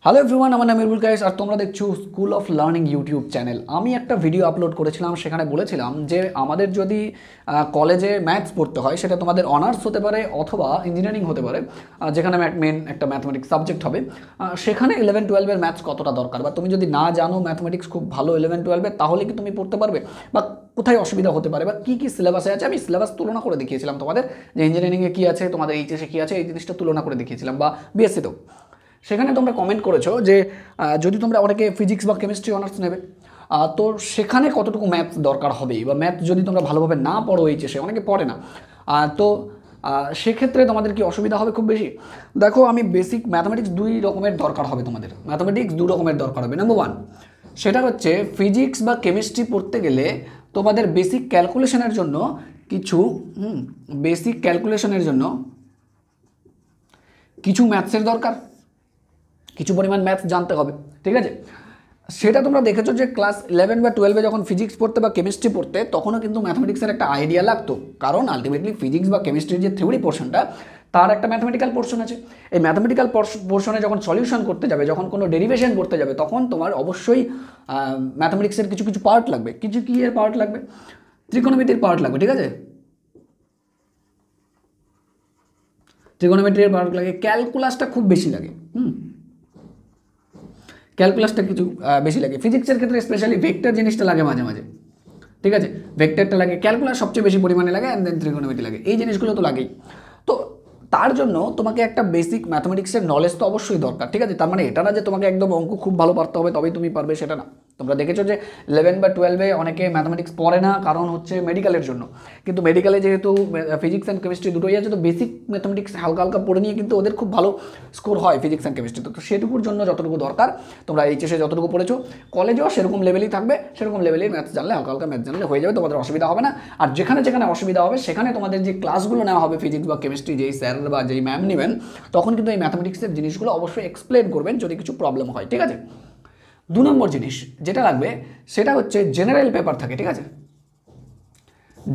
Hello everyone, আমার নাম মিরবুল কায়েস আর তোমরা দেখছো school of learning YouTube channel. আমি একটা ভিডিও আপলোড করেছিলাম, সেখানে বলেছিলাম যে আমাদের যদি কলেজে ম্যাথস পড়তে হয় সেটা তোমাদের অনার্স হতে পারে অথবা ইঞ্জিনিয়ারিং হতে পারে, যেখানে মেন একটা ম্যাথমেটিক্স সাবজেক্ট হবে। সেখানে 11-12-এর ম্যাথস কতটা দরকার, বা তুমি যদি না জানো ম্যাথমেটিক্স খুব ভালো 11-12-এ, তাহলে কি তুমি পড়তে পারবে, বা কোথায় অসুবিধা হতে পারে, বা কী কী সিলেবাসে আছে। আমি সিলেবাস তুলনা করে দেখিয়েছিলাম তোমাদের, যে ইঞ্জিনিয়ারিংয়ে কী আছে, তোমাদের এইচএসে কী আছে, এই জিনিসটা তুলনা করে দেখিয়েছিলাম, বা বিএসসিতেও। সেখানে তোমরা কমেন্ট করেছো যে যদি তোমরা অনেকে ফিজিক্স বা কেমিস্ট্রি অনার্স নেবে, তো সেখানে কতটুকু ম্যাথস দরকার হবে, বা ম্যাথ যদি তোমরা ভালোভাবে না পড়ো, এইচএসে অনেকে পড়ে না, তো সেক্ষেত্রে তোমাদের কি অসুবিধা হবে খুব বেশি। দেখো, আমি বেসিক ম্যাথামেটিক্স দুই রকমের দরকার হবে তোমাদের, ম্যাথামেটিক্স দু রকমের দরকার হবে। নাম্বার ওয়ান, সেটা হচ্ছে ফিজিক্স বা কেমিস্ট্রি পড়তে গেলে তোমাদের বেসিক ক্যালকুলেশনের জন্য কিছু ম্যাথসের দরকার, কিছু পরিমাণ ম্যাথস জানতে হবে, ঠিক আছে। সেটা তোমরা দেখেছো যে ক্লাস 11 বা 12-এ যখন ফিজিক্স পড়তে বা কেমিস্ট্রি পড়তে, তখনও কিন্তু ম্যাথমেটিক্সের একটা আইডিয়া লাগতো, কারণ আলটিমেটলি ফিজিক্স বা কেমিস্ট্রির যে থিওরি পোর্শনটা, তার একটা ম্যাথমেটিক্যাল পোর্শন আছে। এই ম্যাথমেটিক্যাল পোর্শনে যখন সলিউশন করতে যাবে, যখন কোনো ডেরিভেশন করতে যাবে, তখন তোমার অবশ্যই ম্যাথমেটিক্সের কিছু কিছু পার্ট লাগবে। কিছু কি এর পার্ট লাগবে? ত্রিকোণমিতির পার্ট লাগবে, ঠিক আছে। ত্রিকোণমিতির পার্ট লাগে, ক্যালকুলাসটা খুব বেশি লাগে, ক্যালকুলাসটা কিছু বেশি লাগে। ফিজিক্সের ক্ষেত্রে স্পেশালি ভেক্টর জিনিসটা লাগে মাঝে মাঝে, ঠিক আছে। ভেক্টরটা লাগে, ক্যালকুলাস সবচেয়ে বেশি পরিমাণে লাগে, অ্যান্ড দেন ত্রিকোণমিতি লাগে। এই জিনিসগুলো তো লাগেই। তো তার জন্য তোমাকে একটা বেসিক ম্যাথমেটিক্সের নলেজ তো অবশ্যই দরকার, ঠিক আছে। তার মানে এটা না যে তোমাকে একদম অঙ্ক খুব ভালো পারতে হবে তবেই তুমি পারবে, সেটা না। তোমরা দেখেছো যে 11 বা 12-এ অনেকে ম্যাথমেটিক্স পড়ে না, কারণ হচ্ছে মেডিকেলের জন্য। কিন্তু মেডিকেলে যেহেতু ফিজিক্স অ্যান্ড কেমিস্ট্রি দুটোই আছে, তো বেসিক ম্যাথমেটিক্স হালকা হালকা পড়ে নিয়ে কিন্তু ওদের খুব ভালো স্কোর হয় ফিজিক্স অ্যান্ড কেমিস্ট্রি। তো সেটুকুর জন্য যতটুকু দরকার, তোমরা এইচএসে যতটুকু পড়েছো, কলেজেও সেরকম লেভেলই থাকবে, সেরকম লেভেলের ম্যাথস জানলে, হালকা হালকা ম্যাথস জানলে হয়ে যাবে, তোমাদের অসুবিধা হবে না। আর যেখানে যেখানে অসুবিধা হবে, সেখানে তোমাদের যে ক্লাসগুলো নেওয়া হবে ফিজিক্স বা কেমিস্ট্রি, যেই স্যার বা যেই ম্যাম নেবেন, তখন কিন্তু এই ম্যাথমেটিক্সের জিনিসগুলো অবশ্যই এক্সপ্লেন করবেন যদি কিছু প্রবলেম হয়, ঠিক আছে। 2 নম্বর জিনিস যেটা লাগবে, সেটা হচ্ছে জেনারেল পেপার থাকে, ঠিক আছে।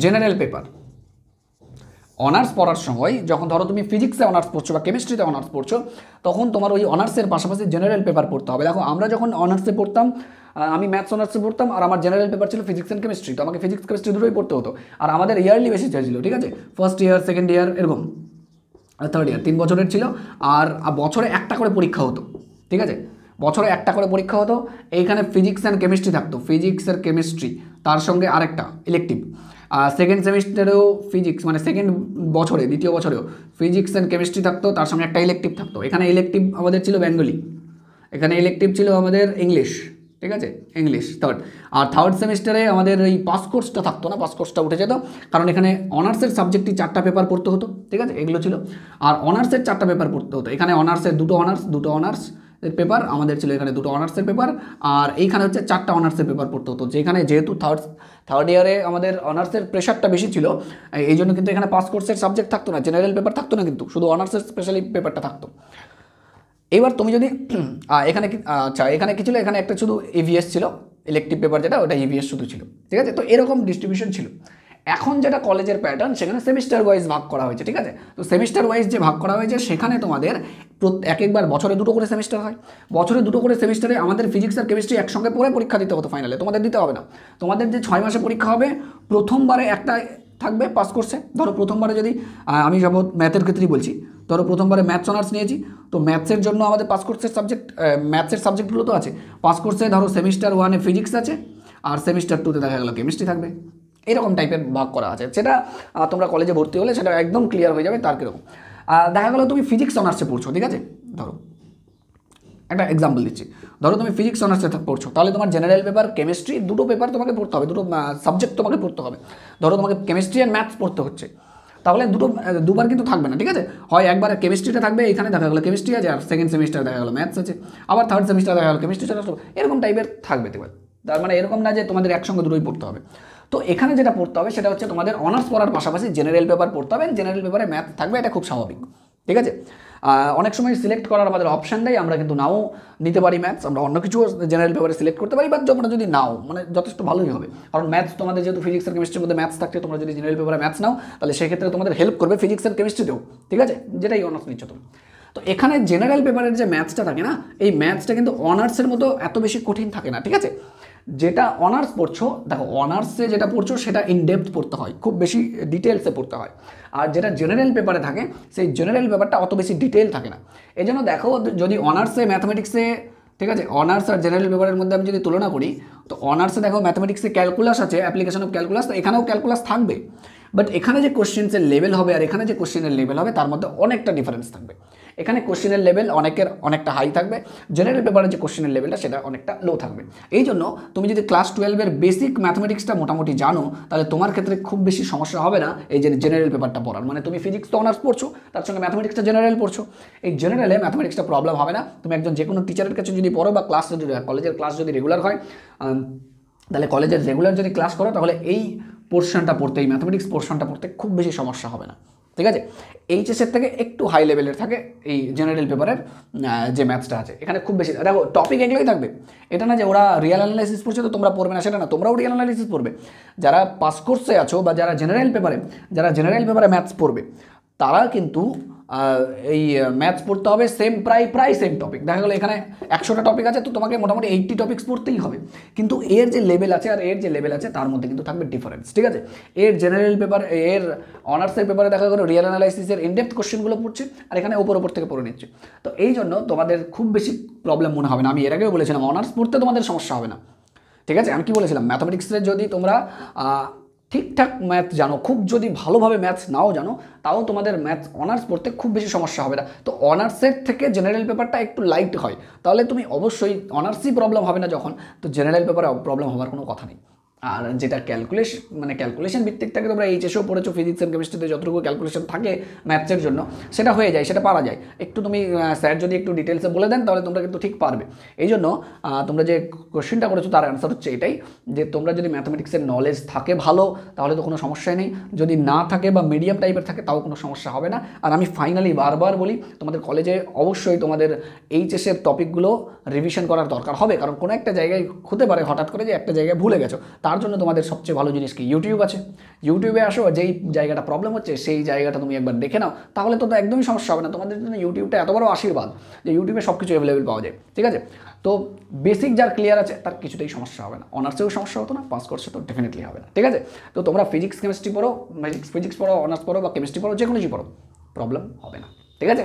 জেনারেল পেপার অনার্স পড়ার সময়, যখন ধরো তুমি ফিজিক্সে অনার্স পড়ছো বা কেমিস্ট্রিতে অনার্স পড়ছো, তখন তোমার ওই অনার্সের পাশাপাশি জেনারেল পেপার পড়তে হবে। দেখো, আমরা যখন অনার্সে পড়তাম, আমি ম্যাথস অনার্সে পড়তাম, আর আমার জেনারেল পেপার ছিল ফিজিক্স অ্যান্ড কেমিস্ট্রি, তো আমাকে ফিজিক্স কেমিস্ট্রি দুটোই পড়তে হতো। আর আমাদের ইয়ারলি বেসিস ছিল, ঠিক আছে। ফার্স্ট ইয়ার, সেকেন্ড ইয়ার, এরকম, আর থার্ড ইয়ার 3 বছরের ছিল। আর বছরে একটা করে পরীক্ষা হতো, ঠিক আছে। বছরে একটা করে পরীক্ষা হতো। এইখানে ফিজিক্স অ্যান্ড কেমিস্ট্রি থাকতো, ফিজিক্স আর কেমিস্ট্রি, তার সঙ্গে আরেকটা ইলেকটিভ। আর সেকেন্ড সেমিস্টারেও ফিজিক্স, মানে সেকেন্ড বছরে, দ্বিতীয় বছরেও ফিজিক্স অ্যান্ড কেমিস্ট্রি থাকতো, তার সঙ্গে একটা ইলেকটিভ থাকতো। এখানে ইলেকটিভ আমাদের ছিল বেঙ্গলি, এখানে ইলেকটিভ ছিল আমাদের ইংলিশ, ঠিক আছে, ইংলিশ থার্ড। আর থার্ড সেমিস্টারে আমাদের এই পাস কোর্সটা থাকতো না, পাস কোর্সটা উঠে যেত, কারণ এখানে অনার্সের সাবজেক্টই 4টা পেপার পড়তে হতো, ঠিক আছে, এগুলো ছিল। আর অনার্সের 4টা পেপার পড়তে হতো। এখানে অনার্সের দুটো অনার্স পেপার আমাদের ছিল, এখানে দুটো অনার্সের পেপার, আর এইখানে হচ্ছে 4টা অনার্সের পেপার পড়তে হতো। যেখানে যেহেতু থার্ড ইয়ারে আমাদের অনার্সের প্রেশারটা বেশি ছিল, এই জন্য কিন্তু এখানে পাস কোর্সের সাবজেক্ট থাকতো না, জেনারেল পেপার থাকতো না, কিন্তু শুধু অনার্সের স্পেশালি পেপারটা থাকতো। এবার তুমি যদি এখানে আচ্ছা, এখানে কি ছিল, এখানে একটা শুধু ইভিএস ছিল, ইলেকটিভ পেপার যেটা, ওটা ইভিএস শুধু ছিল, ঠিক আছে। তো এরকম ডিস্ট্রিবিউশন ছিল। এখন যেটা কলেজের প্যাটার্ন, সেখানে সেমিস্টার ওয়াইজ ভাগ করা হয়েছে, ঠিক আছে। তো সেমিস্টার ওয়াইজ যে ভাগ করা হয়েছে, সেখানে তোমাদের একবার বছরে দুটো করে সেমিস্টার হয়। বছরে দুটো করে সেমিস্টারে আমাদের ফিজিক্স আর কেমিস্ট্রি একসঙ্গে পড়ে পরীক্ষা দিতে হতো ফাইনালে, তোমাদের দিতে হবে না। তোমাদের যে 6 মাসে পরীক্ষা হবে, প্রথমবারে একটা থাকবে পাস কোর্সে। ধরো প্রথমবারে যদি আমি যাবো ম্যাথের ক্ষেত্রেই বলছি, ধরো প্রথমবারে ম্যাথস অনার্স নিয়েছি, তো ম্যাথসের জন্য আমাদের পাস কোর্সের ম্যাথসের সাবজেক্টগুলো তো আছে। পাস কোর্সে ধরো সেমিস্টার 1-এ ফিজিক্স আছে, আর সেমিস্টার 2-তে দেখা গেলো কেমিস্ট্রি থাকবে। এরকম টাইপের ভাগ করা আছে। সেটা তোমরা কলেজে ভর্তি হলে সেটা একদম ক্লিয়ার হয়ে যাবে। তার কীরকম দেখা গেলো তুমি ফিজিক্স অনার্সে পড়ছো, ঠিক আছে। ধরো একটা এক্সাম্পল দিচ্ছি, ধরো তুমি ফিজিক্স অনার্সে পড়ছো, তাহলে তোমার জেনারেল পেপার, কেমিস্ট্রি, দুটো পেপার তোমাকে পড়তে হবে, দুটো সাবজেক্ট তোমাকে পড়তে হবে। ধরো তোমাকে কেমিস্ট্রি অ্যান্ড ম্যাথস পড়তে হচ্ছে, তাহলে দুবার কিন্তু থাকবে না, ঠিক আছে। হয় একবার কেমিস্ট্রিটা থাকবে, এখানে দেখা গেলো কেমিস্ট্রি আছে, আর সেকেন্ড সেমিস্টার দেখা গেলো ম্যাথস আছে, আবার থার্ড সেমিস্টার দেখা গেলো কেমিস্ট্রি চলে আসলো, এরকম টাইপের থাকবে। তার মানে এরকম না যে তোমাদের একসঙ্গে দুটোই পড়তে হবে। তো এখানে যেটা পড়তে হবে, সেটা হচ্ছে তোমাদের অনার্স পড়ার পাশাপাশি জেনারেল পেপার পড়তে হবে। জেনারেল পেপারে ম্যাথ থাকবে, এটা খুব স্বাভাবিক, ঠিক আছে। অনেক সময় সিলেক্ট করার আমাদের অপশান দেয়, আমরা কিন্তু নাও নিতে পারি ম্যাথস, আমরা অন্য কিছু জেনারেল পেপারে সিলেক্ট করতে পারি, বাট তোমরা যদি নাও, মানে যথেষ্ট ভালোই হবে। কারণ ম্যাথস তোমাদের যেহেতু ফিজিক্স আর কেমিস্ট্রির মধ্যে ম্যাথস থাকছে, তোমরা যদি জেনারেল পেপারে ম্যাথস নাও, তাহলে সেক্ষেত্রে তোমাদের হেল্প করবে ফিজিক্স আর কেমিস্ট্রিতেও, ঠিক আছে, যেটাই অনার্স নিচ্ছ তুমি। তো এখানে জেনারেল পেপারের যে ম্যাথসটা থাকে না, এই ম্যাথসটা কিন্তু অনার্সের মতো এত বেশি কঠিন থাকে না, ঠিক আছে। যেটা অনার্স পড়ছো, দেখো অনার্সে যেটা পড়ছো সেটা ইনডেপথ পড়তে হয়, খুব বেশি ডিটেলসে পড়তে হয়। আর যেটা জেনারেল পেপারে থাকে সেই জেনারেল পেপারটা অত বেশি ডিটেল থাকে না। এই জন্য দেখো যদি অনার্সে ম্যাথমেটিক্সে, ঠিক আছে, অনার্স আর জেনারেল পেপারের মধ্যে আমি যদি তুলনা করি, তো অনার্সে দেখো ম্যাথমেটিক্সে ক্যালকুলাস আছে, অ্যাপ্লিকেশন অফ ক্যালকুলাস, তো এখানেও ক্যালকুলাস থাকবে, বাট এখানে যে কোশ্চেন্সের লেভেল হবে আর এখানে যে কোশ্চেনের লেভেল হবে তার মধ্যে অনেকটা ডিফারেন্স থাকবে। এখানে কোশ্চেনের লেভেল অনেকটা হাই থাকবে, জেনারেল পেপারের যে কোশ্চেনের লেভেলটা সেটা অনেকটা লো থাকবে। এই জন্য তুমি যদি ক্লাস 12-এর বেসিক ম্যাথমেটিক্সটা মোটামুটি জানো, তাহলে তোমার ক্ষেত্রে খুব বেশি সমস্যা হবে না এই যে জেনারেল পেপারটা পড়ার। মানে তুমি ফিজিক্স তো অনার্স পড়ছো, তার সঙ্গে ম্যাথমেটিক্সটা জেনারেল পড়ছো, এই জেনারেলে ম্যাথমেটিক্সটা প্রবলেম হবে না। তুমি একজন যে কোনো টিচারের কাছে যদি পড়ো বা ক্লাস যদি কলেজের ক্লাস যদি রেগুলার হয়, তাহলে কলেজের রেগুলার যদি ক্লাস করো, তাহলে এই পোর্শনটা পড়তে, এই ম্যাথমেটিক্স পোর্শনটা পড়তে খুব বেশি সমস্যা হবে না, ঠিক আছে। এইচএসের থেকে একটু হাই লেভেলের থাকে এই জেনারেল পেপারের যে ম্যাথসটা আছে, এখানে খুব বেশি দেখো টপিক এগুলোই থাকবে। এটা না যে ওরা রিয়েল অ্যানালাইসিস পড়ছে তো তোমরা পড়বে না, সেটা না, তোমরাও রিয়েল অ্যানালাইসিস পড়বে। যারা পাস কোর্সে আছো বা যারা জেনারেল পেপারে ম্যাথস পড়বে, তারা কিন্তু এই ম্যাথস পড়তে হবে সেম প্রায় সেম টপিক। দেখা গেলো এখানে 100টা টপিক আছে, তো তোমাকে মোটামুটি 80 টপিক্স পড়তেই হবে, কিন্তু এর যে লেভেল আছে আর এর যে লেভেল আছে তার মধ্যে কিন্তু থাকবে ডিফারেন্স, ঠিক আছে। এর জেনারেল পেপার, এর অনার্সের পেপারে দেখা গেলো রিয়েল অ্যানালাইসিসের ইনডেপথ কোশ্চেনগুলো পড়ছে, আর এখানে ওপর থেকে পড়ে নিচ্ছে। তো এই জন্য তোমাদের খুব বেশি প্রবলেম মনে হবে না। আমি এর আগেও বলেছিলাম অনার্স পড়তে তোমাদের সমস্যা হবে না, ঠিক আছে। আমি কি বলেছিলাম, ম্যাথমেটিক্সের যদি তোমরা ঠিকঠাক ম্যাথ জানো, খুব যদি ভালোভাবে ম্যাথস নাও জানো, তাও তোমাদের ম্যাথস অনার্স পড়তে খুব বেশি সমস্যা হবে না। তো অনার্সের থেকে জেনারেল পেপারটা একটু লাইট হয়, তাহলে তুমি অবশ্যই অনার্সই প্রবলেম হবে না যখন, তো জেনারেল পেপারে প্রবলেম হওয়ার কোনো কথা নেই। আর যেটা ক্যালকুলেশন ভিত্তিক থাকে, তোমরা এইচএসও পড়েছো, ফিজিক্স অ্যান্ড কেমিস্ট্রিতে যতটুকু ক্যালকুলেশন থাকে ম্যাথসের জন্য, সেটা হয়ে যায়, সেটা পারা যায়। একটু তুমি স্যার যদি একটু ডিটেলসে বলে দেন, তাহলে তোমরা কিন্তু ঠিক পারবে। এই জন্য তোমরা যে কোশ্চেনটা করেছো তার অ্যান্সার হচ্ছে এটাই, যে তোমরা যদি ম্যাথমেটিক্সের নলেজ থাকে ভালো, তাহলে তো কোনো সমস্যাই নেই। যদি না থাকে বা মিডিয়াম টাইপের থাকে, তাও কোনো সমস্যা হবে না। আর আমি ফাইনালি বারবার বলি, তোমাদের কলেজে অবশ্যই তোমাদের এইচএসের টপিকগুলো রিভিশন করার দরকার হবে, কারণ কোনো একটা জায়গায় হতে পারে হঠাৎ করে যে একটা জায়গায় ভুলে গেছো। তার জন্য তোমাদের সবচেয়ে ভালো জিনিস কি, ইউটিউব আছে। ইউটিউবে আসো, যেই জায়গাটা প্রবলেম হচ্ছে সেই জায়গাটা তুমি একবার দেখে নাও, তাহলে তো একদমই সমস্যা হবে না। তোমাদের জন্য ইউটিউবটা এত বড় আশীর্বাদ যে ইউটিউবে সব কিছু অ্যাভেলেবেল পাওয়া যায়, ঠিক আছে। তো বেসিক যার ক্লিয়ার আছে তার কিছুতেই সমস্যা হবে না। অনার্সেও সমস্যা হতো না, পাস কোর্সে তো ডেফিনেটলি হবে না, ঠিক আছে। তো তোমরা ফিজিক্স কেমিস্ট্রি পড়ো, ফিজিক্স পড়ো, অনার্স পড়ো বা কেমিস্ট্রি পড়ো, যে কোনো কিছু পড়ো, প্রবলেম হবে না, ঠিক আছে।